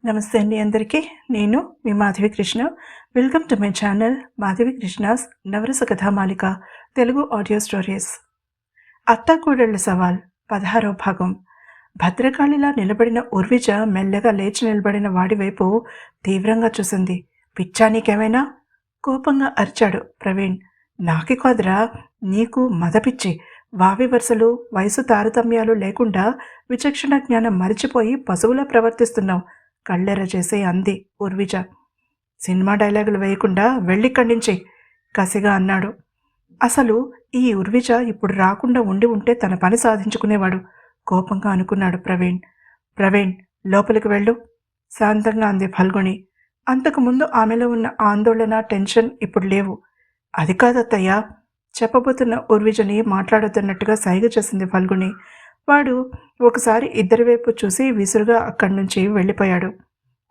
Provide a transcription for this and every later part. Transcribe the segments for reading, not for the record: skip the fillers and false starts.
నమస్తే అండి అందరికీ. నేను మీ Madhavi Krishna. Welcome to my channel Madhavi Krishna's Navarasa Kathamalika Telugu audio stories. అత్తాకోడళ్ళ సవాల్ 16వ భాగం. భద్రకాళిలా నిలబడిన ఉర్విజ మెల్లగా లేచి నిలబడిన వాడి వైపు తీవ్రంగా చూసింది. పిచ్చా నీకేమైనా? కోపంగా అరిచాడు ప్రవీణ్. నాకి కాదురా, నీకు మదపిచ్చి. వావి వరుసలు వయసు తారతమ్యాలు లేకుండా విచక్షణ జ్ఞానం మరిచిపోయి పశువులా ప్రవర్తిస్తున్నావు. కళ్ళెర చేసే అంది ఉర్విజ. సినిమా డైలాగులు వేయకుండా వెళ్ళిక్కడి నుంచి కసిగా అన్నాడు. అసలు ఈ ఉర్విజ ఇప్పుడు రాకుండా ఉండి ఉంటే తన పని సాధించుకునేవాడు కోపంగా అనుకున్నాడు ప్రవీణ్. ప్రవీణ్, లోపలికి వెళ్ళు, శాంతంగా అంది ఫల్గుణి. అంతకుముందు ఆమెలో ఉన్న ఆందోళన, టెన్షన్ ఇప్పుడు లేవు. అది కాదత్తయ్యా, చెప్పబోతున్న ఉర్విజని మాట్లాడుతున్నట్టుగా సైగ చేసింది ఫల్గుణి. వాడు ఒకసారి ఇద్దరి వైపు చూసి విసురుగా అక్కడి నుంచి వెళ్ళిపోయాడు.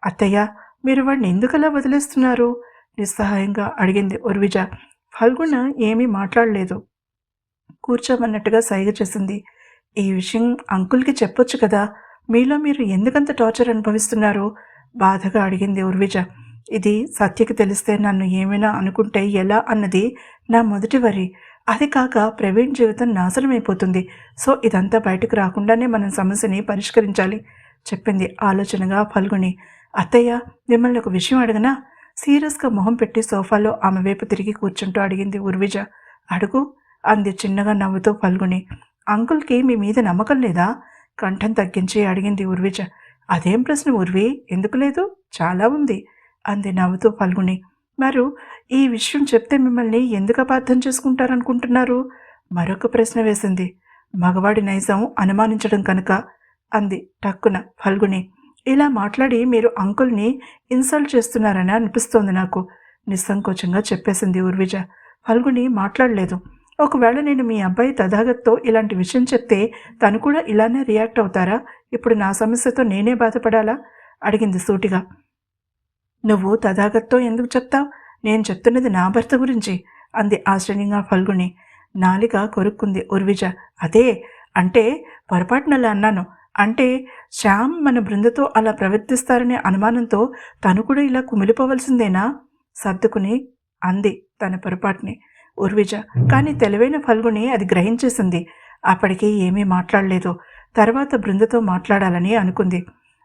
అత్తయ్య, మీరు వాడిని ఎందుకలా వదిలేస్తున్నారు? నిస్సహాయంగా అడిగింది ఉర్విజ. ఫల్గుణ ఏమీ మాట్లాడలేదు. కూర్చోమన్నట్టుగా సైగ చేసింది. ఈ విషయం అంకుల్కి చెప్పొచ్చు కదా, మీలో మీరు ఎందుకంత టార్చర్ అనుభవిస్తున్నారు? బాధగా అడిగింది ఉర్విజ. ఇది సత్యకి తెలిస్తే నన్ను ఏమైనా అనుకుంటే ఎలా అన్నది నా మొదటి వరి. అది కాక ప్రవీణ్ జీవితం నాశనమైపోతుంది. సో ఇదంతా బయటకు రాకుండానే మనం సమస్యని పరిష్కరించాలి చెప్పింది ఆలోచనగా ఫల్గుణి. అత్తయ్య, మిమ్మల్ని ఒక విషయం అడగనా? సీరియస్గా మొహం పెట్టి సోఫాలో ఆమె వైపు తిరిగి కూర్చుంటూ అడిగింది ఉర్విజ. అడుగు అంది చిన్నగా నవ్వుతూ ఫల్గుణి. అంకుల్కి మీ మీద నమ్మకం లేదా? కంఠం తగ్గించి అడిగింది ఉర్విజ. అదేం ప్రశ్న ఉర్వి, ఎందుకు లేదు? చాలా ఉంది అంది నవ్వుతూ ఫల్గుణి. మరి ఈ విషయం చెప్తే మిమ్మల్ని ఎందుకు అపార్థం చేసుకుంటారనుకుంటున్నారు? మరొక ప్రశ్న వేసింది. మగవాడి నైజం అనుమానించడం కనుక అంది టక్కున ఫల్గుణి. ఇలా మాట్లాడి మీరు అంకుల్ని ఇన్సల్ట్ చేస్తున్నారని అనిపిస్తోంది నాకు నిస్సంకోచంగా చెప్పేసింది ఉర్విజ. ఫల్గుణి మాట్లాడలేదు. ఒకవేళ నేను మీ అబ్బాయి తథాగత్తో ఇలాంటి విషయం చెప్తే తను కూడా ఇలానే రియాక్ట్ అవుతారా? ఇప్పుడు నా సమస్యతో నేనే బాధపడాలా? అడిగింది సూటిగా. నువ్వు తథాగత్తో ఎందుకు చెప్తావు? నేను చెప్తున్నది నా భర్త గురించి అంది ఆశ్చర్యంగా ఫల్గుణి. నాలిక కొరుక్కుంది ఉర్విజ. అదే అంటే పొరపాటునలా అన్నాను. అంటే శ్యామ్ మన బృందతో అలా ప్రవర్తిస్తారనే అనుమానంతో తను కూడా ఇలా కుమిలిపోవలసిందేనా? సర్దుకుని అంది తన పొరపాటుని ఉర్విజ. కానీ తెలివైన ఫల్గుణి అది గ్రహించేసింది. అప్పటికి ఏమీ మాట్లాడలేదు. తర్వాత బృందతో మాట్లాడాలని అనుకుంది.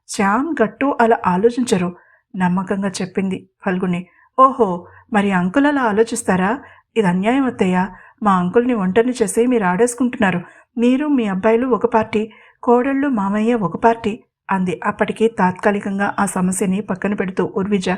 శ్యామ్ గట్టు అలా ఆలోచించరు నమ్మకంగా చెప్పింది ఫల్గుణి. ఓహో, మరి అంకుల్ అలా ఆలోచిస్తారా? ఇది అన్యాయం అత్తయ్య. మా అంకుల్ని ఒంటరిని చేసి మీరు ఆడేసుకుంటున్నారు. మీరు మీ అబ్బాయిలు ఒక పార్టీ, కోడళ్ళు మామయ్య ఒక పార్టీ అంది అప్పటికి తాత్కాలికంగా ఆ సమస్యని పక్కన పెడుతూ ఉర్విజ.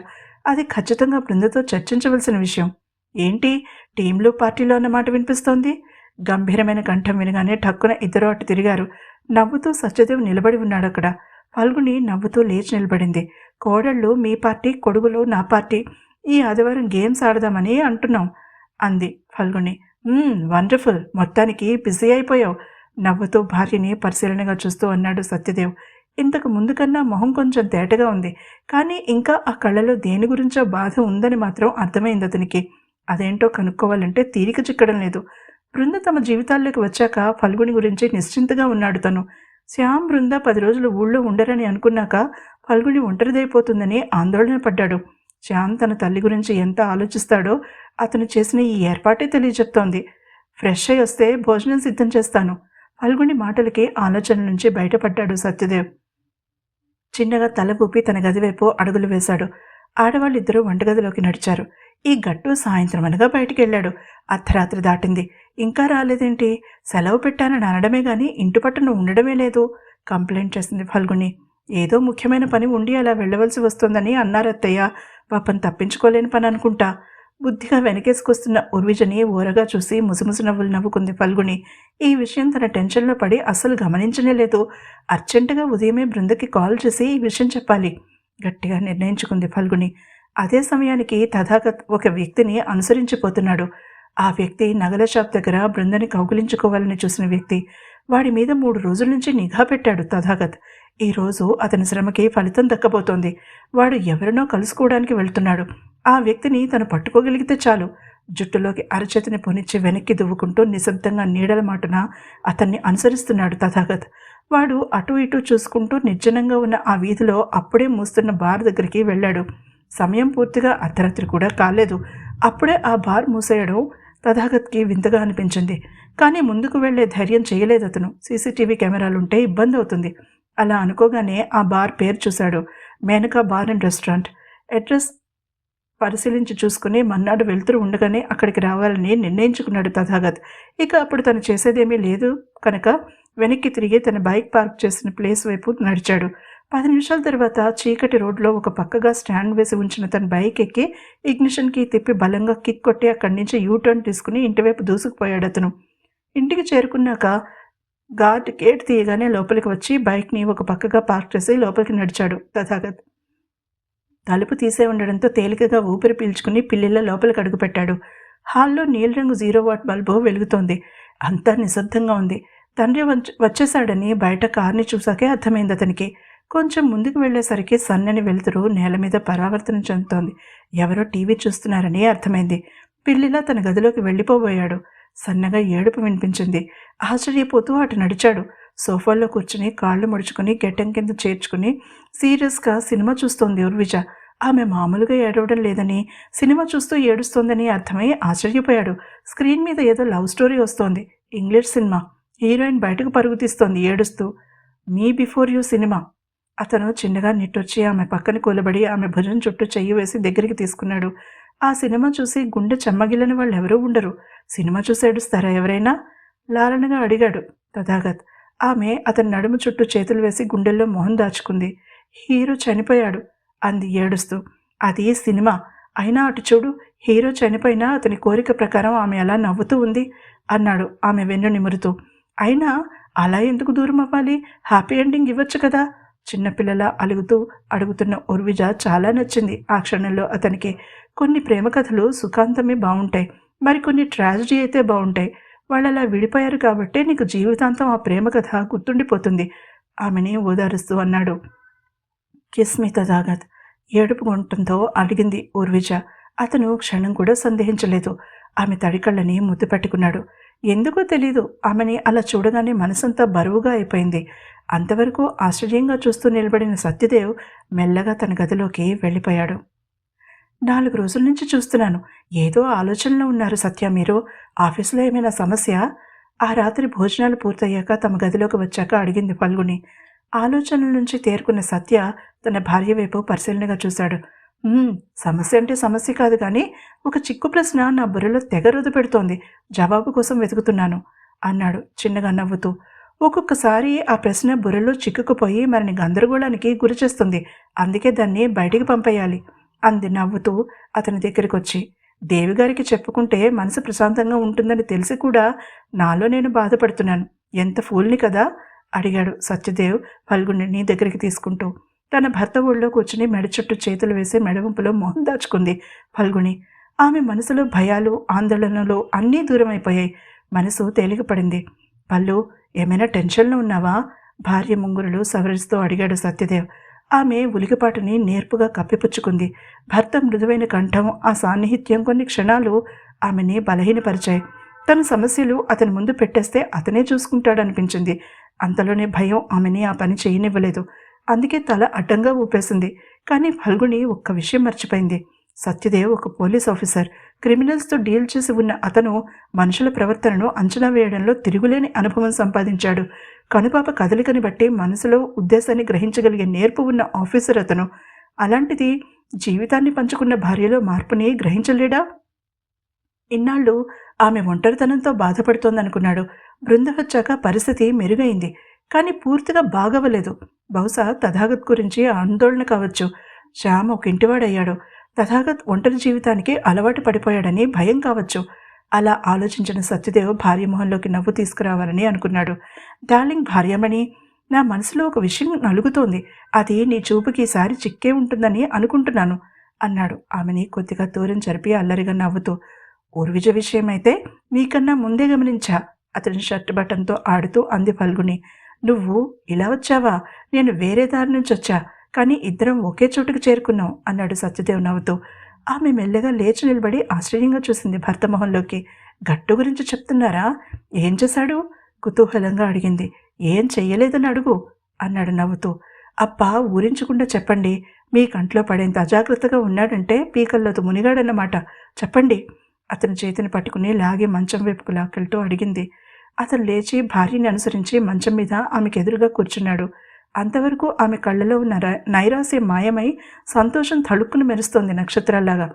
అది ఖచ్చితంగా బృందతో చర్చించవలసిన విషయం. ఏంటి టీంలు పార్టీలో అన్న మాట వినిపిస్తోంది? గంభీరమైన కంఠం వినగానే ఠక్కున ఇద్దరు అటు తిరిగారు. నవ్వుతూ సత్యదేవ్ నిలబడి ఉన్నాడు అక్కడ. ఫల్గుణి నవ్వుతూ లేచి నిలబడింది. కోడళ్ళు మీ పార్టీ, కొడుకులు నా పార్టీ. ఈ ఆదివారం గేమ్స్ ఆడదామని అంటున్నాం అంది ఫల్గుణి. వండర్ఫుల్, మొత్తానికి బిజీ అయిపోయావు నవ్వుతూ భార్యని పరిశీలనగా చూస్తూ అన్నాడు సత్యదేవ్. ఇంతకు ముందు కన్నా మొహం కొంచెం తేటగా ఉంది. కానీ ఇంకా ఆ కళ్ళలో దేని గురించో బాధ ఉందని మాత్రం అర్థమైంది అతనికి. అదేంటో కనుక్కోవాలంటే తీరిక చిక్కడం లేదు. బృంద తమ జీవితాల్లోకి వచ్చాక ఫల్గుణి గురించి నిశ్చింతగా ఉన్నాడు తను. శ్యామ్, బృంద 10 రోజులు ఊళ్ళో ఉండరని అనుకున్నాక ఫల్గుణి ఒంటరిదైపోతుందని ఆందోళన పడ్డాడు. శ్యామ్ తన తల్లి గురించి ఎంత ఆలోచిస్తాడో అతను చేసిన ఈ ఏర్పాటే తెలియజెప్తోంది. ఫ్రెష్ అయి వస్తే భోజనం సిద్ధం చేస్తాను. ఫల్గుణి మాటలకి ఆలోచన నుంచి బయటపడ్డాడు సత్యదేవ్. చిన్నగా తల ఊపి తన గదివైపు అడుగులు వేశాడు. ఆడవాళ్ళిద్దరూ వంటగదిలోకి నడిచారు. ఈ గట్టు సాయంత్రం అనగా బయటికి వెళ్ళాడు. అర్ధరాత్రి దాటింది, ఇంకా రాలేదేంటి? సెలవు పెట్టానని అనడమే గాని ఇంటి పట్టున ఉండడమే లేదు కంప్లైంట్ చేసింది ఫల్గుణి. ఏదో ముఖ్యమైన పని ఉండి అలా వెళ్ళవలసి వస్తుందని అన్నారత్తయ్య. పాపం తప్పించుకోలేని పని అనుకుంటా. బుద్ధిగా వెనకేసుకొస్తున్న ఉర్విజని ఓరగా చూసి ముసిముసి నవ్వులు నవ్వుకుంది ఫల్గుణి. ఈ విషయం తన టెన్షన్లో పడి అస్సలు గమనించనే లేదు. అర్జెంటుగా ఉదయమే బృందకి కాల్ చేసి ఈ విషయం చెప్పాలి గట్టిగా నిర్ణయించుకుంది ఫల్గుణి. అదే సమయానికి తథాగత్ ఒక వ్యక్తిని అనుసరించిపోతున్నాడు. ఆ వ్యక్తి నగల షాప్ దగ్గర బృందని కౌగులించుకోవాలని చూసిన వ్యక్తి. వాడి మీద 3 రోజుల నుంచి నిఘా పెట్టాడు తథాగత్. ఈరోజు అతని శ్రమకి ఫలితం దక్కబోతోంది. వాడు ఎవరినో కలుసుకోవడానికి వెళ్తున్నాడు. ఆ వ్యక్తిని తను పట్టుకోగలిగితే చాలు. జుట్టులోకి అరచేతిని పొనిచ్చి వెనక్కి దువ్వుకుంటూ నిశ్శబ్దంగా నీడల మాటున అతన్ని అనుసరిస్తున్నాడు తథాగత్. వాడు అటు ఇటు చూసుకుంటూ నిర్జనంగా ఉన్న ఆ వీధిలో అప్పుడే మూస్తున్న బార్ దగ్గరికి వెళ్ళాడు. సమయం పూర్తిగా అర్ధరాత్రి కూడా కాలేదు. అప్పుడే ఆ బార్ మూసేయడం తథాగత్కి వింతగా అనిపించింది. కానీ ముందుకు వెళ్లే ధైర్యం చేయలేదు అతను. సీసీటీవీ కెమెరాలుంటే ఇబ్బంది అవుతుంది. అలా అనుకోగానే ఆ బార్ పేరు చూశాడు. Menaka bar and restaurant. Address పరిశీలించి చూసుకుని మన్నాడు వెళ్తూ ఉండగానే అక్కడికి రావాలని నిర్ణయించుకున్నాడు తథాగత్. ఇక అప్పుడు తను చేసేదేమీ లేదు కనుక వెనక్కి తిరిగి తన బైక్ పార్క్ చేసిన ప్లేస్ వైపు నడిచాడు. 10 నిమిషాల తర్వాత చీకటి రోడ్లో ఒక పక్కగా స్టాండ్ వేసి ఉంచిన తన బైక్ ఎక్కి ఇగ్నిషన్కి తిప్పి బలంగా కిక్ కొట్టి అక్కడి నుంచి యూటర్న్ తీసుకుని ఇంటివైపు దూసుకుపోయాడు అతను. ఇంటికి చేరుకున్నాక గార్డ్ గేట్ తీయగానే లోపలికి వచ్చి బైక్ని ఒక పక్కగా పార్క్ చేసి లోపలికి నడిచాడు తథాగత్. తలుపు తీసే ఉండడంతో తేలికగా ఊపిరి పీల్చుకుని పిల్లిలా లోపలికి అడుగుపెట్టాడు. హాల్లో నీలిరంగు 0 వాట్ బల్బు వెలుగుతోంది. అంతా నిశ్శబ్దంగా ఉంది. తండ్రి వచ్చేశాడని బయట కార్ని చూశాకే అర్థమైంది అతనికి. కొంచెం ముందుకు వెళ్లేసరికి సన్నని వెలుతురు నేల మీద పరావర్తనం చెందుతోంది. ఎవరో టీవీ చూస్తున్నారని అర్థమైంది. పిల్లిలా తన గదిలోకి వెళ్ళిపోబోయాడు. సన్నగా ఏడుపు వినిపించింది. ఆశ్చర్యపోతూ అటు నడిచాడు. సోఫాలో కూర్చుని కాళ్ళు ముడుచుకుని గెట్టం కింద చేర్చుకుని సీరియస్గా సినిమా చూస్తోంది ఉర్విజ. ఆమె మామూలుగా ఏడవడం లేదని, సినిమా చూస్తూ ఏడుస్తోందని అర్థమై ఆశ్చర్యపోయాడు. స్క్రీన్ మీద ఏదో లవ్ స్టోరీ వస్తోంది. English cinema. హీరోయిన్ బయటకు పరుగు తీస్తోంది ఏడుస్తూ. Me before you cinema. అతను చిన్నగా నిట్టొచ్చి ఆమె పక్కన కూలబడి ఆమె భుజం చుట్టూ చెయ్యి వేసి దగ్గరికి తీసుకున్నాడు. ఆ సినిమా చూసి గుండె చెమ్మగిల్లని వాళ్ళు ఎవరూ ఉండరు. సినిమా చూసి ఏడుస్తారా ఎవరైనా? లాలనగా అడిగాడు తథాగత్. ఆమె అతని నడుము చుట్టూ చేతులు వేసి గుండెల్లో మొహం దాచుకుంది. హీరో చనిపోయాడు అంది ఏడుస్తూ. అది సినిమా. అయినా అటు చూడు, హీరో చనిపోయినా అతని కోరిక ప్రకారం ఆమె అలా నవ్వుతూ ఉంది అన్నాడు ఆమె వెన్ను నిమురుతూ. అయినా అలా ఎందుకు దూరం అవ్వాలి? హ్యాపీ ఎండింగ్ ఇవ్వచ్చు కదా. చిన్నపిల్లల అడుగుతున్న ఉర్విజ చాలా నచ్చింది ఆ క్షణంలో అతనికి. కొన్ని ప్రేమ కథలు సుఖాంతమే బాగుంటాయి, మరికొన్ని ట్రాజడీ అయితే బాగుంటాయి. వాళ్ళు అలా విడిపోయారు కాబట్టే నీకు జీవితాంతం ఆ ప్రేమ కథ గుర్తుండిపోతుంది ఆమెని ఓదారుస్తూ అన్నాడు. కిస్మి తథాగత్. ఏడుపు గుంటంతో అడిగింది ఊర్విజ. అతను క్షణం కూడా సందేహించలేదు. ఆమె తడికళ్ళని ముద్దు పెట్టుకున్నాడు. ఎందుకో తెలీదు, ఆమెని అలా చూడగానే మనసంతా బరువుగా అయిపోయింది. అంతవరకు ఆశ్చర్యంగా చూస్తూ నిలబడిన సత్యదేవ్ మెల్లగా తన గదిలోకి వెళ్ళిపోయాడు. 4 రోజుల నుంచి చూస్తున్నాను. ఏదో ఆలోచనలో ఉన్నారు సత్య మీరు. ఆఫీసులో ఏమైనా సమస్య? ఆ రాత్రి భోజనాలు పూర్తయ్యాక తమ గదిలోకి వచ్చాక అడిగింది ఫల్గుని. ఆలోచనల నుంచి తేరుకున్న సత్య తన భార్య వైపు పరిశీలనగా చూశాడు. సమస్య అంటే సమస్య కాదు కానీ ఒక చిక్కు ప్రశ్న నా బుర్రలో తెగ రుదు పెడుతోంది. జవాబు కోసం వెతుకుతున్నాను అన్నాడు చిన్నగా నవ్వుతూ. ఒక్కొక్కసారి ఆ ప్రశ్న బుర్రలో చిక్కుకుపోయి మరిని గందరగోళానికి గురిచేస్తుంది. అందుకే దాన్ని బయటికి పంపేయాలి అంది నవ్వుతూ అతని దగ్గరికి వచ్చి. దేవిగారికి చెప్పుకుంటే మనసు ప్రశాంతంగా ఉంటుందని తెలిసి కూడా నాలో నేను బాధపడుతున్నాను. ఎంత ఫూల్ని కదా అడిగాడు సత్యదేవ్ ఫల్గుణిని దగ్గరికి తీసుకుంటూ. తన భర్త ఒళ్ళో కూర్చుని మెడ చుట్టూ చేతులు వేసి మెడవంపులో మొహం దాచుకుంది ఫల్గుణి. ఆమె మనసులో భయాలు ఆందోళనలు అన్నీ దూరమైపోయాయి. మనసు తేలికపడింది. పల్లు, ఏమైనా టెన్షన్లో ఉన్నావా? భార్య ముంగురులు సవరిస్తూ అడిగాడు సత్యదేవ్. ఆమె ఉలికిపాటుని నేర్పుగా కప్పిపుచ్చుకుంది. భర్త మృదువైన కంఠం, ఆ సాన్నిహిత్యం కొన్ని క్షణాలు ఆమెని బలహీనపరిచాయి. తన సమస్యలు అతని ముందు పెట్టేస్తే అతనే చూసుకుంటాడనిపించింది. అంతలోనే భయం ఆమెని ఆ పని చేయనివ్వలేదు. అందుకే తల అడ్డంగా ఊపేసింది. కానీ ఫల్గుణి ఒక్క విషయం మర్చిపోయింది. సత్యదేవ్ ఒక పోలీస్ ఆఫీసర్. క్రిమినల్స్తో డీల్ చేసి ఉన్న అతను మనుషుల ప్రవర్తనను అంచనా వేయడంలో తిరుగులేని అనుభవం సంపాదించాడు. కనుపాప కదలికని బట్టి మనసులో ఉద్దేశాన్ని గ్రహించగలిగే నేర్పు ఉన్న ఆఫీసర్ అతను. అలాంటిది జీవితాన్ని పంచుకున్న భార్యలో మార్పుని గ్రహించలేడా? ఇన్నాళ్ళు ఆమె ఒంటరితనంతో బాధపడుతోందనుకున్నాడు. బృంద వచ్చాక పరిస్థితి మెరుగైంది. కానీ పూర్తిగా బాగవలేదు. బహుశా తథాగత్ గురించి ఆందోళన కావచ్చు. శ్యామ్ ఒక ఇంటివాడయ్యాడు. తథాగత్ ఒంటరి జీవితానికి అలవాటు పడిపోయాడని భయం కావచ్చు. అలా ఆలోచించిన సత్యదేవ్ భార్య మొహంలోకి నవ్వు తీసుకురావాలని అనుకున్నాడు. డార్లింగ్ భార్యమణి, నా మనసులో ఒక విషయం నలుగుతోంది. అది నీ చూపుకి ఈసారి చిక్కే ఉంటుందని అనుకుంటున్నాను అన్నాడు ఆమెని కొద్దిగా దూరం జరిపి అల్లరిగా నవ్వుతూ. ఊర్విజ విషయమైతే నీకన్నా ముందే గమనించా అతని షర్ట్ బటన్తో ఆడుతూ అంది ఫల్గుణి. నువ్వు ఇలా వచ్చావా? నేను వేరే దారి నుంచి వచ్చా, కానీ ఇద్దరం ఒకే చోటుకు చేరుకున్నాం అన్నాడు సత్యదేవ్ నవ్వుతూ. ఆమె మెల్లగా లేచి నిలబడి ఆశ్చర్యంగా చూసింది భర్త మొహంలోకి. గట్టు గురించి చెప్తున్నారా? ఏం చేశాడు? కుతూహలంగా అడిగింది. ఏం చెయ్యలేదని అడుగు అన్నాడు నవ్వుతూ. అబ్బా, ఊరించకుండా చెప్పండి. మీ కంట్లో పడేంత అజాగ్రత్తగా ఉన్నాడంటే పీకల్లోతు మునిగాడన్నమాట. చెప్పండి. అతని చేతిని పట్టుకుని లాగి మంచం వైపుకు లాక్కెళ్తూ అడిగింది. అతను లేచి భార్యని అనుసరించి మంచం మీద ఆమెకెదురుగా కూర్చున్నాడు. అంతవరకు ఆమె కళ్ళలో ఉన్న నైరాస్యం మాయమై సంతోషం తళుక్కున మెరుస్తోంది నక్షత్రాల్లాగా.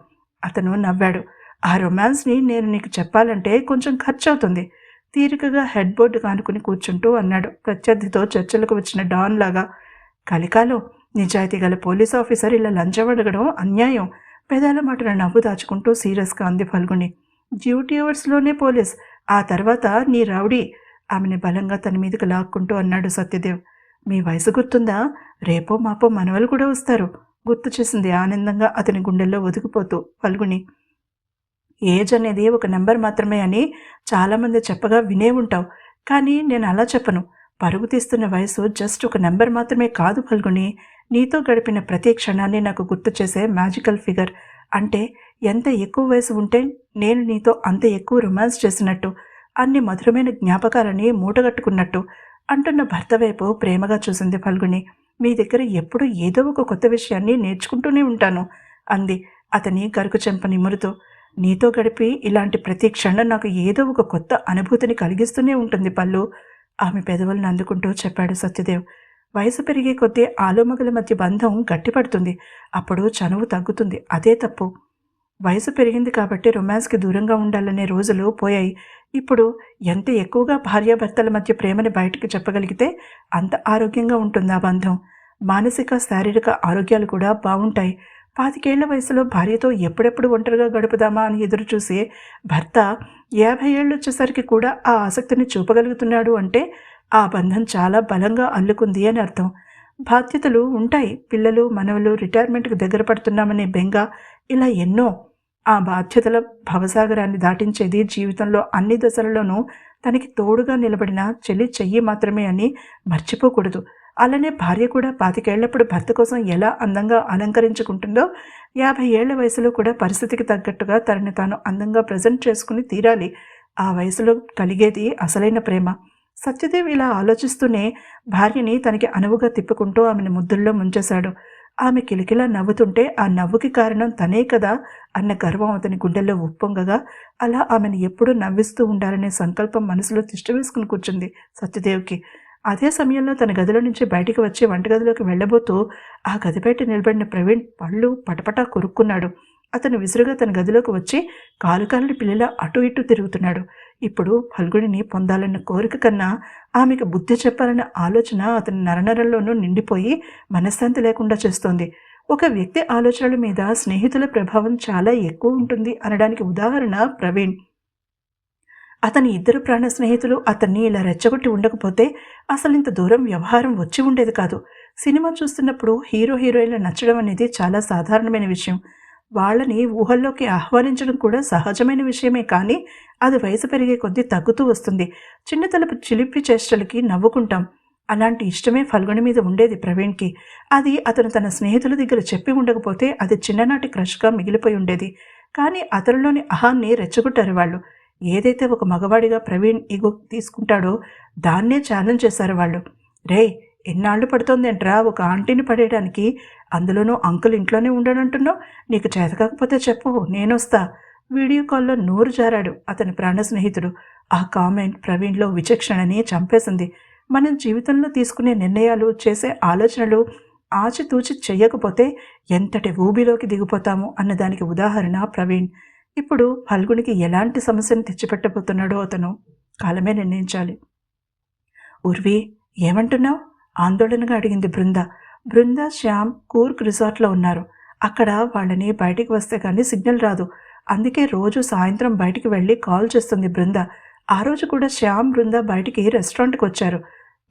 అతను నవ్వాడు. ఆ రొమాన్స్ని నేను నీకు చెప్పాలంటే కొంచెం ఖర్చవుతుంది. తీరికగా హెడ్ బోర్డు కానుకుని కూర్చుంటూ అన్నాడు ప్రత్యర్థితో చర్చలకు వచ్చిన డాన్ లాగా. కలికాలం నిజాయితీ గల పోలీస్ ఆఫీసర్ ఇలా లంచం అడగడం అన్యాయం. పెదాల మాటను నవ్వు దాచుకుంటూ సీరియస్గా అంది ఫల్గుణి. డ్యూటీ అవర్స్లోనే పోలీస్, ఆ తర్వాత నీ రౌడీ ఆమెని బలంగా తన మీదకి లాక్కుంటూ అన్నాడు సత్యదేవ్. మీ వయసు గుర్తుందా? రేపో మాపో మనవలు కూడా వస్తారు, గుర్తు చేసింది ఆనందంగా అతని గుండెల్లో ఒదిగిపోతూ ఫల్గుణి. ఏజ్ అనేది ఒక నెంబర్ మాత్రమే అని చాలామంది చెప్పగా వినే ఉంటావు, కానీ నేను అలా చెప్పను. పరుగు తీస్తున్న వయసు జస్ట్ ఒక నెంబర్ మాత్రమే కాదు ఫల్గుణి. నీతో గడిపిన ప్రతి క్షణాన్ని నాకు గుర్తు చేసే మ్యాజికల్ ఫిగర్. అంటే ఎంత ఎక్కువ వయసు ఉంటే నేను నీతో అంత ఎక్కువ రొమాన్స్ చేసినట్టు, అన్ని మధురమైన జ్ఞాపకాలని మూటగట్టుకున్నట్టు అంటున్న భర్త వైపు ప్రేమగా చూసింది ఫల్గుణి. మీ దగ్గర ఎప్పుడూ ఏదో ఒక కొత్త విషయాన్ని నేర్చుకుంటూనే ఉంటాను అంది అతని గరుకు చెంప నిమురుతూ. నీతో గడిపి ఇలాంటి ప్రతి క్షణం నాకు ఏదో ఒక కొత్త అనుభూతిని కలిగిస్తూనే ఉంటుంది పల్లు, ఆమె పెదవులను అందుకుంటూ చెప్పాడు సత్యదేవ్. వయసు పెరిగే కొద్దీ ఆలుమగల మధ్య బంధం గట్టిపడుతుంది. అప్పుడు చనువు తగ్గుతుంది. అదే తప్పు. వయసు పెరిగింది కాబట్టి రొమాన్స్కి దూరంగా ఉండాలనే రోజులు పోయాయి. ఇప్పుడు ఎంత ఎక్కువగా భార్యాభర్తల మధ్య ప్రేమని బయటకు చెప్పగలిగితే అంత ఆరోగ్యంగా ఉంటుంది ఆ బంధం. మానసిక శారీరక ఆరోగ్యాలు కూడా బాగుంటాయి. 25 ఏళ్ల వయసులో భార్యతో ఎప్పుడెప్పుడు ఒంటరిగా గడుపుదామా అని ఎదురుచూసి భర్త 50 ఏళ్ళు వచ్చేసరికి కూడా ఆ ఆసక్తిని చూపగలుగుతున్నాడు అంటే ఆ బంధం చాలా బలంగా అల్లుకుంది అని అర్థం. బాధ్యతలు ఉంటాయి. పిల్లలు, మనవలు, రిటైర్మెంట్కి దగ్గర పడుతున్నామనే బెంగ, ఇలా ఎన్నో. ఆ బాధ్యతల భవసాగరాన్ని దాటించేది జీవితంలో అన్ని దశలలోనూ తనకి తోడుగా నిలబడిన చెల్లి చెయ్యి మాత్రమే అని మర్చిపోకూడదు. అలానే భార్య కూడా 25 ఏళ్లప్పుడు భర్త కోసం ఎలా అందంగా అలంకరించుకుంటుందో 50 ఏళ్ల వయసులో కూడా పరిస్థితికి తగ్గట్టుగా తనని తాను అందంగా ప్రజెంట్ చేసుకుని తీరాలి. ఆ వయసులో కలిగేది అసలైన ప్రేమ. సత్యదేవ్ ఇలా ఆలోచిస్తూనే భార్యని తనకి అనువుగా తిప్పుకుంటూ ఆమెను ముద్దుల్లో ముంచేశాడు. ఆమె కిలకిలా నవ్వుతుంటే ఆ నవ్వుకి కారణం తనే కదా అన్న గర్వం అతని గుండెల్లో ఉప్పొంగగా అలా ఆమెను ఎప్పుడూ నవ్విస్తూ ఉండాలనే సంకల్పం మనసులో తిష్టవేసుకుని కూర్చుంది సత్యదేవ్కి. అదే సమయంలో తన గదిలో నుంచి బయటికి వచ్చి వంటగదిలోకి వెళ్ళబోతూ ఆ గది బయట నిలబడిన ప్రవీణ్ పళ్ళు పటపటా కొరుక్కున్నాడు. అతను విసురుగా తన గదిలోకి వచ్చి కాలుకాలని పిల్లల అటు ఇటు తిరుగుతున్నాడు. ఇప్పుడు ఫల్గుణిని పొందాలన్న కోరిక కన్నా ఆమెకు బుద్ధి చెప్పాలన్న ఆలోచన అతని నరనరంలోనూ నిండిపోయి మనశ్శాంతి లేకుండా చేస్తోంది. ఒక వ్యక్తి ఆలోచనల మీద స్నేహితుల ప్రభావం చాలా ఎక్కువ ఉంటుంది అనడానికి ఉదాహరణ ప్రవీణ్. అతని ఇద్దరు ప్రాణ స్నేహితులు అతన్ని ఇలా రెచ్చగొట్టి ఉండకపోతే అసలు ఇంత దూరం వ్యవహారం వచ్చి ఉండేది కాదు. సినిమా చూస్తున్నప్పుడు హీరో హీరోయిన్లు నచ్చడం అనేది చాలా సాధారణమైన విషయం. వాళ్ళని ఊహల్లోకి ఆహ్వానించడం కూడా సహజమైన విషయమే, కానీ అది వయసు పెరిగే కొద్దీ తగ్గుతూ వస్తుంది. చిన్నతలపు చిలిపి చేష్టలకి నవ్వుకుంటాం. అలాంటి ఇష్టమే ఫల్గుణి మీద ఉండేది ప్రవీణ్కి. అది అతను తన స్నేహితుల దగ్గర చెప్పి ఉండకపోతే అది చిన్ననాటి క్రష్గా మిగిలిపోయి ఉండేది. కానీ అతనిలోని అహాన్ని రెచ్చగొట్టారు వాళ్ళు. ఏదైతే ఒక మగవాడిగా ప్రవీణ్ ఈగో తీసుకుంటాడో దాన్నే ఛాలెంజ్ చేశారు వాళ్ళు. రే, ఎన్నాళ్ళు పడుతోందేంట్రా ఒక ఆంటీని పడేయడానికి, అందులోనూ అంకుల్ ఇంట్లోనే ఉండడంటున్నావు, నీకు చేత కాకపోతే చెప్పు, నేనొస్తా. వీడియో కాల్లో నోరు జారాడు అతని ప్రాణ స్నేహితుడు. ఆ కామెంట్ ప్రవీణ్లో విచక్షణని చంపేసింది. మనం జీవితంలో తీసుకునే నిర్ణయాలు, చేసే ఆలోచనలు ఆచితూచి చెయ్యకపోతే ఎంతటి ఊబిలోకి దిగిపోతాము అన్నదానికి ఉదాహరణ ప్రవీణ్. ఇప్పుడు ఫల్గునికి ఎలాంటి సమస్యను తెచ్చిపెట్టబోతున్నాడో అతను కాలమే నిర్ణయించాలి. ఉర్వి, ఏమంటున్నావు? ఆందోళనగా అడిగింది బృంద. బృంద, శ్యామ్ కూర్గ్ రిసార్ట్లో ఉన్నారు. అక్కడ వాళ్ళని బయటికి వస్తే కానీ సిగ్నల్ రాదు. అందుకే రోజు సాయంత్రం బయటికి వెళ్ళి కాల్ చేస్తుంది బృంద. ఆ రోజు కూడా శ్యామ్, బృంద బయటికి రెస్టారెంట్కి వచ్చారు.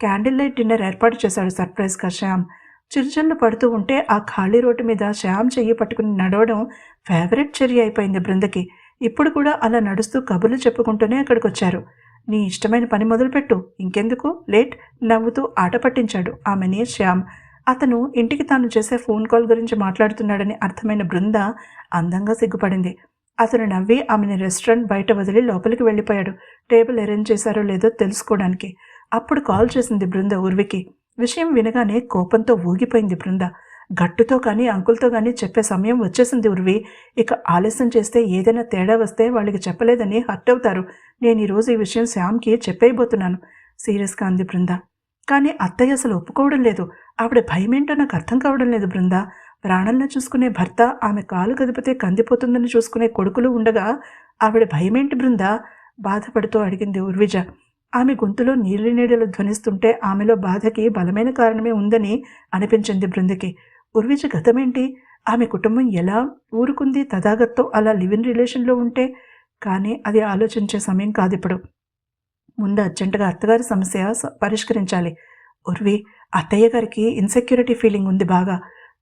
క్యాండిల్ లైట్ డిన్నర్ ఏర్పాటు చేశాడు సర్ప్రైజ్గా శ్యామ్. చిరుజల్లు పడుతూ ఉంటే ఆ ఖాళీ రోడ్డు మీద శ్యామ్ చెయ్యి పట్టుకుని నడవడం ఫేవరెట్ చర్య అయిపోయింది బృందకి. ఇప్పుడు కూడా అలా నడుస్తూ కబుర్లు చెప్పుకుంటూనే అక్కడికి వచ్చారు. నీ ఇష్టమైన పని మొదలుపెట్టు, ఇంకెందుకు లేట్, నవ్వుతూ ఆట పట్టించాడు ఆమెని శ్యామ్. అతను ఇంటికి తాను చేసే ఫోన్ కాల్ గురించి మాట్లాడుతున్నాడని అర్థమైన బృంద అందంగా సిగ్గుపడింది. అతను నవ్వి ఆమెని రెస్టారెంట్ బయట వదిలి లోపలికి వెళ్ళిపోయాడు, టేబుల్ అరేంజ్ చేశారో లేదో తెలుసుకోవడానికి. అప్పుడు కాల్ చేసింది బృంద ఉర్వికి. విషయం వినగానే కోపంతో ఊగిపోయింది బృంద. గట్టుతో కానీ అంకుల్తో కానీ చెప్పే సమయం వచ్చేసింది ఉర్వి. ఇక ఆలస్యం చేస్తే ఏదైనా తేడా వస్తే వాళ్ళకి చెప్పలేదని హర్ట్ అవుతారు. నేను ఈరోజు ఈ విషయం శ్యామ్కి చెప్పేయబోతున్నాను సీరియస్గా అంది బృంద. కానీ అత్తయ్య అసలు ఒప్పుకోవడం లేదు. ఆవిడ భయమేంటో నాకు అర్థం కావడం లేదు బృంద. ప్రాణంలో చూసుకునే భర్త, ఆమె కాలు కదిపితే కందిపోతుందని చూసుకునే కొడుకులు ఉండగా ఆవిడ భయమేంటి బృంద? బాధపడుతూ అడిగింది ఉర్విజ. ఆమె గొంతులో నీలి నీడలు ధ్వనిస్తుంటే ఆమెలో బాధకి బలమైన కారణమే ఉందని అనిపించింది బృందకి. ఉర్విజ గతమేంటి? ఆమె కుటుంబం ఎలా ఊరుకుంది తథాగత్తో అలా లివ్ ఇన్ రిలేషన్లో ఉంటే? కానీ అది ఆలోచించే సమయం కాదిప్పుడు. ముందు అర్జెంటుగా అత్తగారి సమస్య పరిష్కరించాలి. ఉర్వి, అత్తయ్య గారికి ఇన్సెక్యూరిటీ ఫీలింగ్ ఉంది బాగా.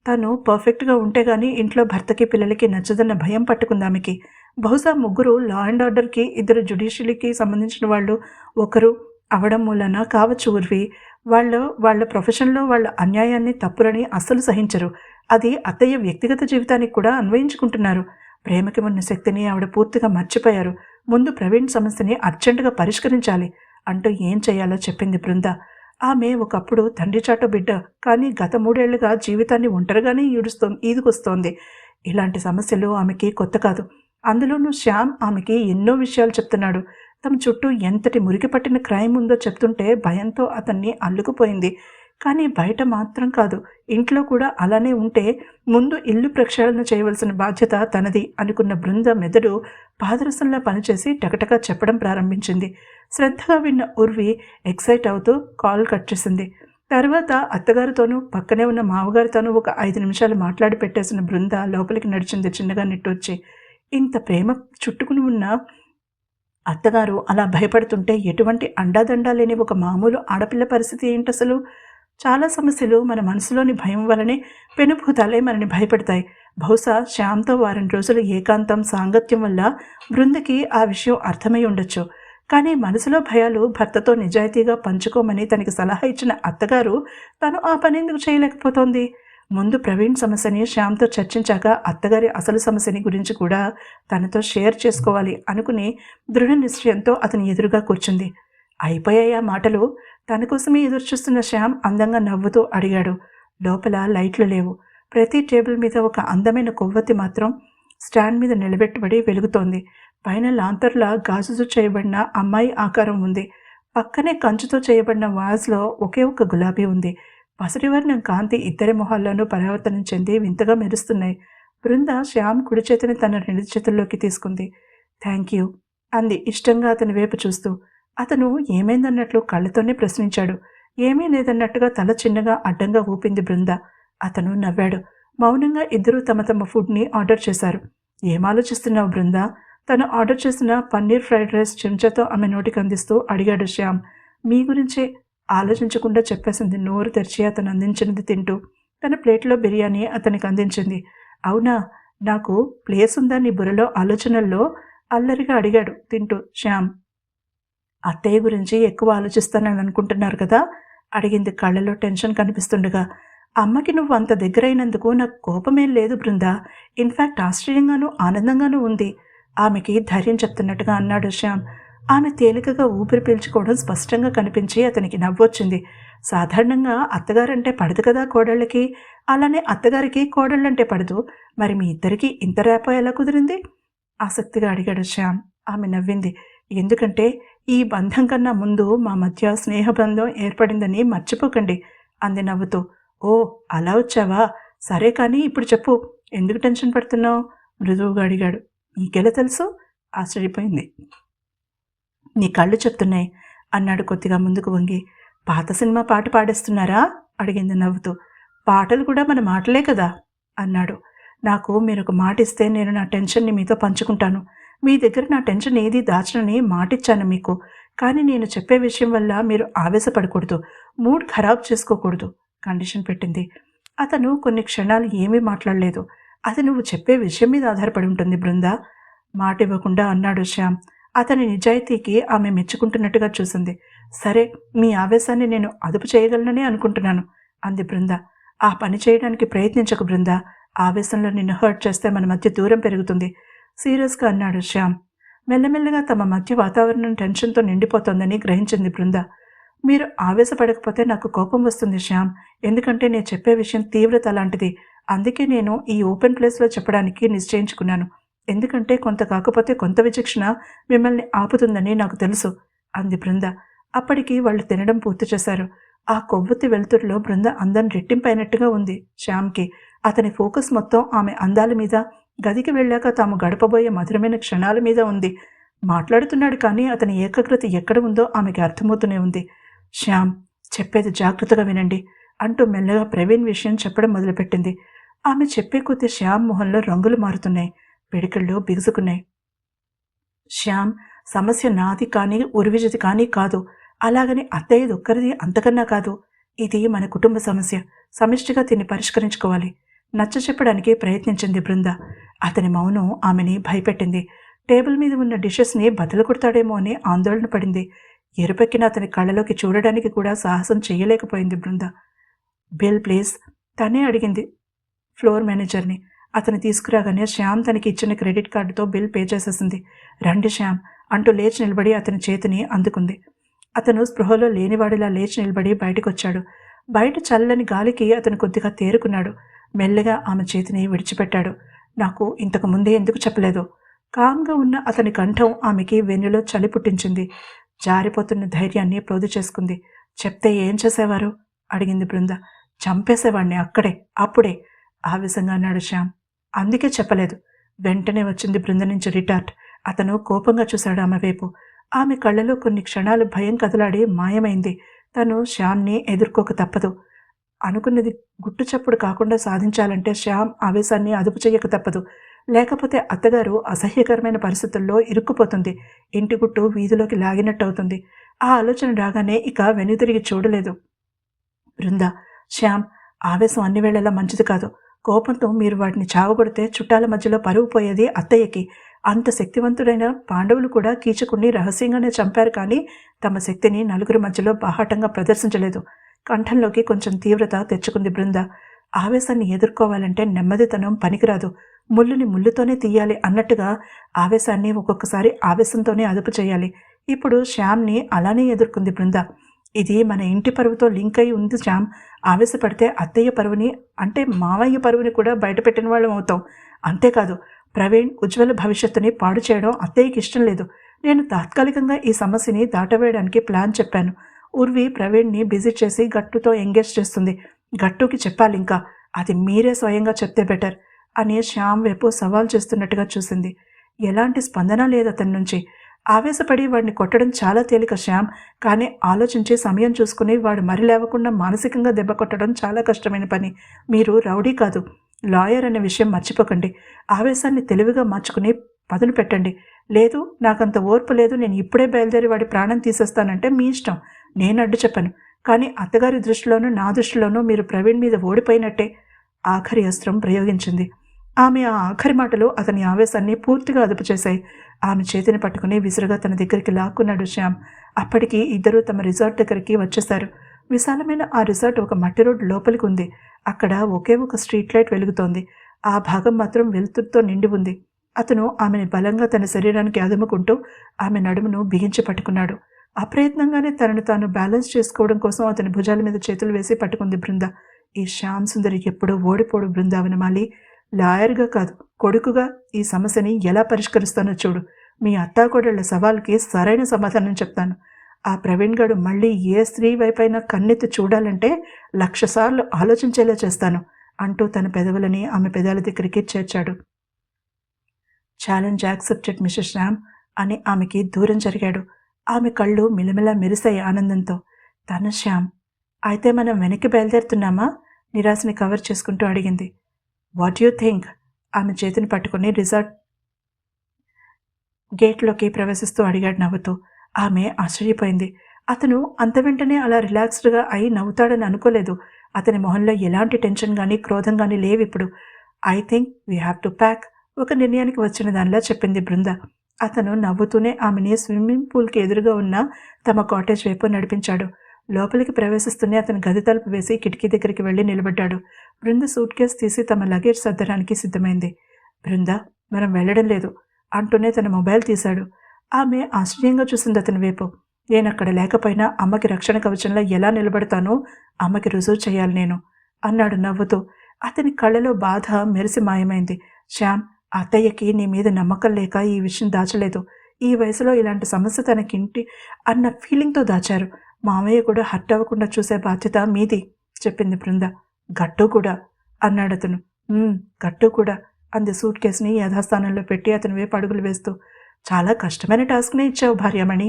తను పర్ఫెక్ట్గా ఉంటే గానీ ఇంట్లో భర్తకి పిల్లలకి నచ్చదన్న భయం పట్టుకుంది ఆమెకి. బహుశా ముగ్గురు లా అండ్ ఆర్డర్కి, ఇద్దరు జ్యుడిషియరీకి సంబంధించిన వాళ్ళు ఒకరు అవడం మూలన కావచ్చు ఉర్వి. వాళ్ళ ప్రొఫెషన్లో వాళ్ళ అన్యాయాన్ని, తప్పులని అస్సలు సహించరు. అది అత్తయ్య వ్యక్తిగత జీవితానికి కూడా అన్వయించుకుంటున్నారు. ప్రేమకి ఉన్న శక్తిని ఆవిడ పూర్తిగా మర్చిపోయారు. ముందు ప్రవీణ్ సమస్యని అర్జెంటుగా పరిష్కరించాలి అంటూ ఏం చేయాలో చెప్పింది బృంద. ఆమె ఒకప్పుడు తండ్రి చాటు బిడ్డ, కానీ గత 3 ఏళ్లుగా జీవితాన్ని ఒంటరిగానే ఈదుకొస్తోంది. ఇలాంటి సమస్యలు ఆమెకి కొత్త కాదు. అందులోనూ శ్యామ్ ఆమెకి ఎన్నో విషయాలు చెప్తున్నాడు. తమ చుట్టూ ఎంతటి మురికి పట్టిన క్రైమ్ ఉందో చెప్తుంటే భయంతో అతన్ని అల్లుకుపోయింది. కానీ బయట మాత్రం కాదు, ఇంట్లో కూడా అలానే ఉంటే ముందు ఇల్లు ప్రక్షాళన చేయవలసిన బాధ్యత తనది అనుకున్న బృంద మెదడు పాదరసంలా పనిచేసి టకటకా చెప్పడం ప్రారంభించింది. శ్రద్ధగా విన్న ఉర్వి ఎక్సైట్ అవుతూ కాల్ కట్ చేసింది. తర్వాత అత్తగారితోనూ పక్కనే ఉన్న మామగారితోనూ ఒక 5 నిమిషాలు మాట్లాడి పెట్టేసిన బృంద లోపలికి నడిచింది చిన్నగా నిట్టూర్చి. ఇంత ప్రేమ చుట్టుకుని ఉన్న అత్తగారు అలా భయపడుతుంటే ఎటువంటి అండాదండా లేని ఒక మామూలు ఆడపిల్ల పరిస్థితి ఏంటసలు? చాలా సమస్యలు మన మనసులోని భయం వలనే పెనుభూతాలే మనని భయపెడతాయి. బహుశా శ్యామ్తో వారం రోజులు ఏకాంతం, సాంగత్యం వల్ల బృందకి ఆ విషయం అర్థమై ఉండొచ్చు. కానీ మనసులో భయాలు భర్తతో నిజాయితీగా పంచుకోమని తనకి సలహా ఇచ్చిన అత్తగారు తను ఆ పని ఎందుకు చేయలేకపోతోంది? ముందు ప్రవీణ్ సమస్యని శ్యామ్తో చర్చించాక అత్తగారి అసలు సమస్యని గురించి కూడా తనతో షేర్ చేసుకోవాలి అనుకుని దృఢ నిశ్చయంతో అతని ఎదురుగా కూర్చుంది. అయిపోయాయా మాటలు? తన కోసమే ఎదురుచూస్తున్న శ్యామ్ అందంగా నవ్వుతూ అడిగాడు. లోపల లైట్లు లేవు. ప్రతి టేబుల్ మీద ఒక అందమైన కొవ్వొత్తి మాత్రం స్టాండ్ మీద నిలబెట్టబడి వెలుగుతోంది. పైన లాంతర్లా గాజుతో చేయబడిన అమ్మాయి ఆకారం ఉంది. పక్కనే కంచుతో చేయబడిన వాజ్లో ఒకే ఒక గులాబీ ఉంది. పసిరివర్ణం కాంతి ఇద్దరి మొహాల్లోనూ పరివర్తనం చెంది వింతగా మెరుస్తున్నాయి. బృంద శ్యామ్ కుడి చేతిని తన 2 చేతుల్లోకి తీసుకుంది. థ్యాంక్ యూ అంది ఇష్టంగా అతని వైపు చూస్తూ. అతను ఏమైందన్నట్లు కళ్ళతోనే ప్రశ్నించాడు. ఏమీ లేదన్నట్టుగా తల చిన్నగా అడ్డంగా ఊపింది బృంద. అతను నవ్వాడు. మౌనంగా ఇద్దరూ తమ తమ ఫుడ్ని ఆర్డర్ చేశారు. ఏం ఆలోచిస్తున్నావు బృంద? తను ఆర్డర్ చేసిన పన్నీర్ ఫ్రైడ్ రైస్ చెంచాతో ఆమె నోటికి అందిస్తూ అడిగాడు శ్యామ్. మీ గురించే ఆలోచించకుండా చెప్పేసింది నోరు తెరిచి అతను అందించినది తింటూ. తన ప్లేట్లో బిర్యానీ అతనికి అందించింది. అవునా, నాకు ప్లేస్ ఉందా నీ బుర్రలో ఆలోచనల్లో? అల్లరిగా అడిగాడు తింటూ శ్యామ్. అత్తయ్య గురించి ఎక్కువ ఆలోచిస్తానని అనుకుంటున్నారు కదా అడిగింది కళ్ళలో టెన్షన్ కనిపిస్తుండగా. అమ్మకి నువ్వు అంత దగ్గరైనందుకు నాకు కోపమేం లేదు బృందా. ఇన్ఫ్యాక్ట్ ఆశ్చర్యంగానూ ఆనందంగానూ ఉంది ఆమెకి ధైర్యం చెప్తున్నట్టుగా అన్నాడు శ్యామ్. ఆమె తేలికగా ఊపిరి పీల్చుకోవడం స్పష్టంగా కనిపించి అతనికి నవ్వొచ్చింది. సాధారణంగా అత్తగారంటే పడదు కదా కోడళ్ళకి, అలానే అత్తగారికి కోడళ్ళంటే పడదు. మరి మీ ఇద్దరికీ ఇంత రేపో ఎలా కుదిరింది? ఆసక్తిగా అడిగాడు శ్యామ్. ఆమె నవ్వింది. ఎందుకంటే ఈ బంధం కన్నా ముందు మా మధ్య స్నేహబంధం ఏర్పడిందని మర్చిపోకండి అంది నవ్వుతూ. ఓ, అలా వచ్చావా? సరే కానీ ఇప్పుడు చెప్పు, ఎందుకు టెన్షన్ పడుతున్నావు? మృదువుగా అడిగాడు. నీకెలా తెలుసు? ఆశ్చర్యపోయింది. నీ కళ్ళు చెప్తున్నాయి అన్నాడు కొద్దిగా ముందుకు వంగి. పాత సినిమా పాట పాడేస్తున్నారా అడిగింది నవ్వుతూ. పాటలు కూడా మన మాటలే కదా అన్నాడు. నాకు మీరొక మాట ఇస్తే నేను నా టెన్షన్ని మీతో పంచుకుంటాను. మీ దగ్గర నా టెన్షన్ ఏది దాచనని మాటిచ్చాను మీకు. కానీ నేను చెప్పే విషయం వల్ల మీరు ఆవేశపడకూడదు, మూడ్ ఖరాబ్ చేసుకోకూడదు కండిషన్ పెట్టింది. అతను కొన్ని క్షణాలు ఏమీ మాట్లాడలేదు. అది నువ్వు చెప్పే విషయం మీద ఆధారపడి ఉంటుంది బృందా మాట ఇవ్వకుండా అన్నాడు శ్యామ్. అతని నిజాయితీకి ఆమె మెచ్చుకుంటున్నట్టుగా చూసింది. సరే, మీ ఆవేశాన్ని నేను అదుపు చేయగలననే అనుకుంటున్నాను అంది బృంద. ఆ పని చేయడానికి ప్రయత్నించకు బృంద. ఆవేశంలో నిన్ను హర్ట్ చేస్తే మన మధ్య దూరం పెరుగుతుంది సీరియస్గా అన్నాడు శ్యామ్. మెల్లమెల్లగా తమ మధ్య వాతావరణం టెన్షన్తో నిండిపోతోందని గ్రహించింది బృంద. మీరు ఆవేశపడకపోతే నాకు కోపం వస్తుంది శ్యామ్. ఎందుకంటే నేను చెప్పే విషయం తీవ్రత అలాంటిది. అందుకే నేను ఈ ఓపెన్ ప్లేస్‌లో చెప్పడానికి నిశ్చయించుకున్నాను. ఎందుకంటే కొంత కాకపోతే కొంత విచక్షణ మిమ్మల్ని ఆపుతుందని నాకు తెలుసు అంది బృంద. అప్పటికి వాళ్ళు తినడం పూర్తి చేశారు. ఆ కొవ్వొత్తి వెలుతురులో బృంద అందం రెట్టింపైనట్టుగా ఉంది శ్యామ్‌కి. అతని ఫోకస్ మొత్తం ఆమె అందాల మీద, గదికి వెళ్ళాక తాము గడపబోయే మధురమైన క్షణాల మీద ఉంది. మాట్లాడుతున్నాడు కానీ అతని ఏకాగ్రత ఎక్కడ ఉందో ఆమెకి అర్థమవుతూనే ఉంది. శ్యామ్, చెప్పేది జాగ్రత్తగా వినండి అంటూ మెల్లగా ప్రవీణ్ విషయం చెప్పడం మొదలుపెట్టింది. ఆమె చెప్పే కొద్దీ శ్యామ్ మొహంలో రంగులు మారుతున్నాయి. పిడికిళ్ళు బిగుసుకున్నాయి. శ్యామ్, సమస్య నాది కానీ ఉర్విజది కానీ కాదు. అలాగని అత్తయ్యదొక్కరిది అంతకన్నా కాదు. ఇది మన కుటుంబ సమస్య. సమిష్టిగా దీన్ని పరిష్కరించుకోవాలి. నచ్చ చెప్పడానికి ప్రయత్నించింది బృంద. అతని మౌనం ఆమెని భయపెట్టింది. టేబుల్ మీద ఉన్న డిషెస్ని బదులు కొడతాడేమో అని ఆందోళన పడింది. ఎరుపెక్కిన అతని కళ్ళలోకి చూడడానికి కూడా సాహసం చేయలేకపోయింది బృంద. బిల్ ప్లీజ్, తనే అడిగింది ఫ్లోర్ మేనేజర్ని. అతను తీసుకురాగానే శ్యామ్ తనకి ఇచ్చిన క్రెడిట్ కార్డుతో బిల్ పే చేసేసింది. రండి శ్యామ్ అంటూ లేచి నిలబడి అతని చేతిని అందుకుంది. అతను స్పృహలో లేనివాడిలా లేచి నిలబడి బయటకొచ్చాడు. బయట చల్లని గాలికి అతను కొద్దిగా తేరుకున్నాడు. మెల్లగా ఆమె చేతిని విడిచిపెట్టాడు. నాకు ఇంతకు ముందే ఎందుకు చెప్పలేదు? కామ్గా ఉన్న అతని కంఠం ఆమెకి వెన్నులో చలి పుట్టించింది. జారిపోతున్న ధైర్యాన్ని ప్రోధి చేసుకుంది. చెప్తే ఏం చేసేవారు? అడిగింది బృంద. చంపేసేవాణ్ణి అక్కడే, అప్పుడే ఆవేశంగా అన్నాడు శ్యామ్. అందుకే చెప్పలేదు. వెంటనే వచ్చింది బృంద నుంచి రిటార్ట్. అతను కోపంగా చూశాడు ఆమె వైపు. ఆమె కళ్ళలో కొన్ని క్షణాలు భయం కదలాడి మాయమైంది. తను శ్యామ్ని ఎదుర్కోక తప్పదు. అనుకున్నది గుట్టు చప్పుడు కాకుండా సాధించాలంటే శ్యామ్ ఆవేశాన్ని అదుపు చెయ్యక తప్పదు. లేకపోతే అత్తగారు అసహ్యకరమైన పరిస్థితుల్లో ఇరుక్కుపోతుంది. ఇంటి గుట్టు వీధిలోకి లాగినట్టు అవుతుంది. ఆ ఆలోచన రాగానే ఇక వెనుతిరిగి చూడలేదు బృంద. శ్యామ్, ఆవేశం అన్ని వేళలా మంచిది కాదు. కోపంతో మీరు వాటిని చావగొడితే చుట్టాల మధ్యలో పరువు పోయేది అత్తయ్యకి. అంత శక్తివంతుడైన పాండవులు కూడా కీచకుణ్ణి రహస్యంగానే చంపారు కానీ తమ శక్తిని నలుగురి మధ్యలో బాహాటంగా ప్రదర్శించలేదు. కంఠంలోకి కొంచెం తీవ్రత తెచ్చుకుంది బృంద. ఆవేశాన్ని ఎదుర్కోవాలంటే నెమ్మదితనం పనికిరాదు. ముళ్ళుని ముళ్ళుతోనే తీయాలి అన్నట్టుగా ఆవేశాన్ని ఒక్కొక్కసారి ఆవేశంతోనే అదుపు చేయాలి. ఇప్పుడు శ్యామ్ని అలానే ఎదుర్కొంది బృంద. ఇది మన ఇంటి పరువుతో లింక్ అయి ఉంది శ్యామ్. ఆవేశపడితే అత్తయ్య పరువుని అంటే మావయ్య పరువుని కూడా బయటపెట్టిన వాళ్ళం అవుతాం. అంతేకాదు, ప్రవీణ్ ఉజ్వల భవిష్యత్తుని పాడు చేయడం అత్తయ్యకి ఇష్టం లేదు. నేను తాత్కాలికంగా ఈ సమస్యని దాటవేయడానికి ప్లాన్ చెప్పాను. ఉర్వి ప్రవీణ్ని బిజీ చేసి గట్టుతో ఎంగేజ్ చేస్తుంది. గట్టుకి చెప్పాలి ఇంకా. అది మీరే స్వయంగా చెప్తే బెటర్ అని శ్యామ్ వైపు సవాల్ చేస్తున్నట్టుగా చూసింది. ఎలాంటి స్పందన లేదు అతని నుంచి. ఆవేశపడి వాడిని కొట్టడం చాలా తేలిక శ్యామ్. కానీ ఆలోచించి సమయం చూసుకుని వాడు మరి లేవకుండా మానసికంగా దెబ్బ కొట్టడం చాలా కష్టమైన పని. మీరు రౌడీ కాదు, లాయర్ అనే విషయం మర్చిపోకండి. ఆవేశాన్ని తెలివిగా మార్చుకుని పదును పెట్టండి. లేదు, నాకంత ఓర్పు లేదు, నేను ఇప్పుడే బయలుదేరి వాడి ప్రాణం తీసేస్తానంటే మీ ఇష్టం. నేను అడ్డు చెప్పను. కానీ అత్తగారి దృష్టిలోనూ నా దృష్టిలోనూ మీరు ప్రవీణ్ మీద ఓడిపోయినట్టే. ఆఖరి అస్త్రం ప్రయోగించింది. ఆమె ఆ ఆఖరి మాటలు అతని ఆవేశాన్ని పూర్తిగా అదుపు చేశాయి. ఆమె చేతిని పట్టుకుని విసురుగా తన దగ్గరికి లాక్కున్నాడు శ్యామ్. అప్పటికి ఇద్దరూ తమ రిసార్ట్ దగ్గరికి వచ్చేశారు. విశాలమైన ఆ రిసార్ట్ ఒక మట్టి రోడ్డు లోపలికి ఉంది. అక్కడ ఒకే ఒక స్ట్రీట్ లైట్ వెలుగుతోంది. ఆ భాగం మాత్రం వెలుతురుతో నిండి ఉంది. అతను ఆమెని బలంగా తన శరీరానికి అదుముకుంటూ ఆమె నడుమును బిగించి పట్టుకున్నాడు. అప్రయత్నంగానే తనను తాను బ్యాలెన్స్ చేసుకోవడం కోసం అతని భుజాల మీద చేతులు వేసి పట్టుకుంది బృంద. ఈ శ్యామ్ సుందరి ఎప్పుడూ ఓడిపోడు బృందావనమాలి. లాయర్గా కాదు, కొడుకుగా ఈ సమస్యని ఎలా పరిష్కరిస్తానో చూడు. మీ అత్తాకోడళ్ల సవాల్కి సరైన సమాధానం చెప్తాను. ఆ ప్రవీణ్ గారు మళ్ళీ ఏ స్త్రీ వైపైనా కన్నెత్తి చూడాలంటే 1,00,000 సార్లు ఆలోచించేలా చేస్తాను అంటూ తన పెదవులని ఆమె పెదాల దగ్గరికి చేర్చాడు. ఛాలెంజ్ యాక్సెప్టెడ్ మిస్టర్ శ్యామ్ అని ఆమెకి దూరం జరిగాడు. ఆమె కళ్ళు మిలమిలా మెరిశాయి ఆనందంతో. తన శ్యామ్. అయితే మనం వెనక్కి బయలుదేరుతున్నామా? నిరాశని కవర్ చేసుకుంటూ అడిగింది. What you think? ఆమె చేతిని పట్టుకుని రిసార్ట్ గేట్లోకి ప్రవేశిస్తూ అడిగాడు నవ్వుతూ. ఆమె ఆశ్చర్యపోయింది. అతను అంత వెంటనే అలా రిలాక్స్డ్గా అయి నవ్వుతాడని అనుకోలేదు. అతని మొహంలో ఎలాంటి టెన్షన్ కానీ క్రోధం కానీ లేవిప్పుడు. I think we have to pack, ఒక నిర్ణయానికి వచ్చిన దానిలా చెప్పింది బృంద. అతను నవ్వుతూనే ఆమెని స్విమ్మింగ్ పూల్కి ఎదురుగా ఉన్న తమ కాటేజ్ వైపు నడిపించాడు. లోపలికి ప్రవేశిస్తూనే అతను గది తలుపు వేసి కిటికీ దగ్గరికి వెళ్ళి నిలబడ్డాడు. బృంద సూట్ కేసు తీసి తమ లగేజ్ సర్దడానికి సిద్ధమైంది. బృంద, మనం వెళ్ళడం లేదు అంటూనే తన మొబైల్ తీశాడు. ఆమె ఆశ్చర్యంగా చూసింది అతని వైపు. నేనక్కడ లేకపోయినా అమ్మకి రక్షణ కవచంలో ఎలా నిలబడతానో అమ్మకి రుజువు చేయాలి నేను అన్నాడు నవ్వుతూ. అతని కళ్ళలో బాధ మెరిసి మాయమైంది. శ్యామ్, అత్తయ్యకి నీ మీద నమ్మకం లేక ఈ విషయం దాచలేదు. ఈ వయసులో ఇలాంటి సమస్య తనకింటి అన్న ఫీలింగ్తో దాచారు. మామయ్య కూడా హర్ట్ అవ్వకుండా చూసే బాధ్యత మీది చెప్పింది బృంద. గట్టు కూడా అన్నాడతను. గట్టు కూడా అంది సూట్ కేసుని యథాస్థానంలో పెట్టి అతని వైపు అడుగులు వేస్తూ. చాలా కష్టమైన టాస్క్నే ఇచ్చావు భార్యమణి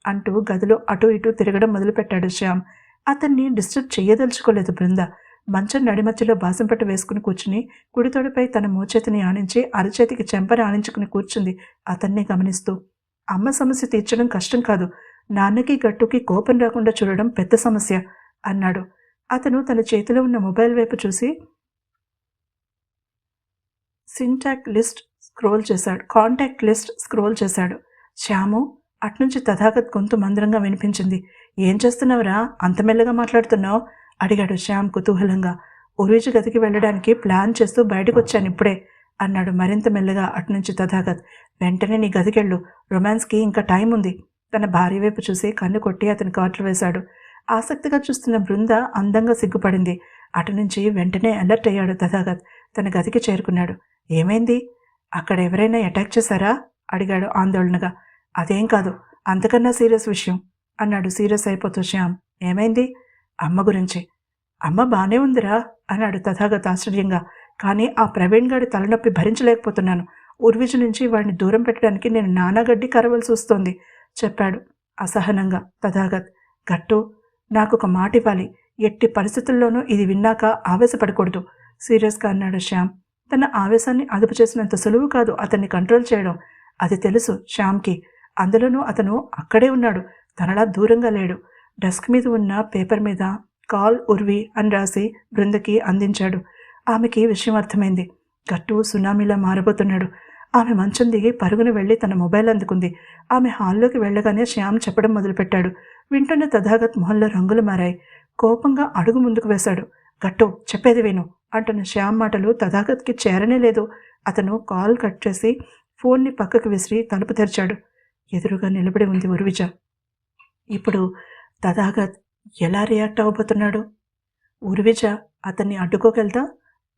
అంటూ గదిలో అటూ ఇటూ తిరగడం మొదలుపెట్టాడు శ్యామ్. అతన్ని డిస్టర్బ్ చేయదలుచుకోలేదు బృంద. మంచం నడిమధ్యలో బాసంపట్టు వేసుకుని కూర్చుని కుడితోడిపై తన మోచేతిని ఆనించి అరచేతికి చెంపని ఆనించుకుని కూర్చుంది అతన్ని గమనిస్తూ. అమ్మ సమస్య తీర్చడం కష్టం కాదు, నాన్నకి గట్టుకి కోపం రాకుండా చూడడం పెద్ద సమస్య అన్నాడు. అతను తన చేతిలో ఉన్న మొబైల్ వైపు చూసి కాంటాక్ట్ లిస్ట్ స్క్రోల్ చేశాడు. శ్యాము, అట్నుంచి తథాగత్ గొంతు మందరంగా వినిపించింది. ఏం చేస్తున్నావురా, అంత మెల్లగా మాట్లాడుతున్నావు అడిగాడు శ్యామ్ కుతూహలంగా. ఉర్విజి గదికి వెళ్ళడానికి ప్లాన్ చేస్తూ బయటకు వచ్చాను ఇప్పుడే అన్నాడు మరింత మెల్లగా అట్నుంచి తథాగత్. వెంటనే నీ గదికెళ్ళు, రొమాన్స్కి ఇంకా టైం ఉంది. తన భార్య వైపు చూసి కన్ను కొట్టి అతని కాట్లు వేశాడు. ఆసక్తిగా చూస్తున్న బృంద అందంగా సిగ్గుపడింది. అటు నుంచి వెంటనే అలర్ట్ అయ్యాడు తథాగత్. తన గదికి చేరుకున్నాడు. ఏమైంది, అక్కడ ఎవరైనా అటాక్ చేశారా అడిగాడు ఆందోళనగా. అదేం కాదు, అంతకన్నా సీరియస్ విషయం అన్నాడు సీరియస్ అయిపోతూ శ్యామ్. ఏమైంది? అమ్మ గురించి. అమ్మ బానే ఉందిరా అన్నాడు తథాగత్ ఆశ్చర్యంగా. కానీ ఆ ప్రవీణ్ గాడి తలనొప్పి భరించలేకపోతున్నాను. ఉర్విజి నుంచి వాడిని దూరం పెట్టడానికి నేను నానాగడ్డి కరవలసి వస్తోంది చెప్పాడు అసహనంగా తథాగత్. గట్టు, నాకొక మాట ఇవ్వాలి. ఎట్టి పరిస్థితుల్లోనూ ఇది విన్నాక ఆవేశపడకూడదు సీరియస్గా అన్నాడు శ్యామ్. తన ఆవేశాన్ని అదుపు చేసినంత సులువు కాదు అతన్ని కంట్రోల్ చేయడం. అది తెలుసు శ్యామ్కి. అందులోనూ అతను అక్కడే ఉన్నాడు, తనలా దూరంగా లేడు. డెస్క్ మీద ఉన్న పేపర్ మీద కాల్ ఉర్వి అని రాసి బృందకి అందించాడు. ఆమెకి విషయం అర్థమైంది. గట్టు సునామీలా మారబోతున్నాడు. ఆమె మంచం దిగి పరుగున వెళ్ళి తన మొబైల్ అందుకుంది. ఆమె హాల్లోకి వెళ్ళగానే శ్యామ్ చెప్పడం మొదలుపెట్టాడు. వింటున్న తథాగత్ మొహంలో రంగులు మారాయి. కోపంగా అడుగు ముందుకు వేశాడు. గట్టు, చెప్పేది విను అంటున్న శ్యామ్ మాటలు తథాగత్కి చేరనే లేదు. అతను కాల్ కట్ చేసి ఫోన్ని పక్కకు విసిరి తలుపు తెరిచాడు. ఎదురుగా నిలబడి ఉంది ఉర్విజ. ఇప్పుడు తథాగత్ ఎలా రియాక్ట్ అవ్వబోతున్నాడు? ఉర్విజ అతన్ని అడ్డుకోగలదా?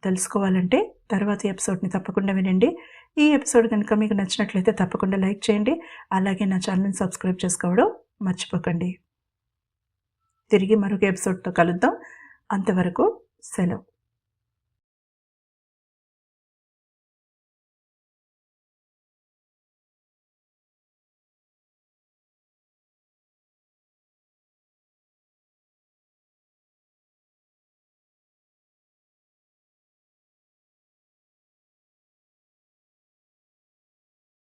తెలుసుకోవాలంటే తర్వాతి ఎపిసోడ్ని తప్పకుండా వినండి. ఈ ఎపిసోడ్ కనుక మీకు నచ్చినట్లయితే తప్పకుండా లైక్ చేయండి. అలాగే నా ఛానల్ని సబ్స్క్రైబ్ చేసుకోవడం మర్చిపోకండి. తిరిగి మరొక ఎపిసోడ్తో కలుద్దాం. అంతవరకు సెలవు.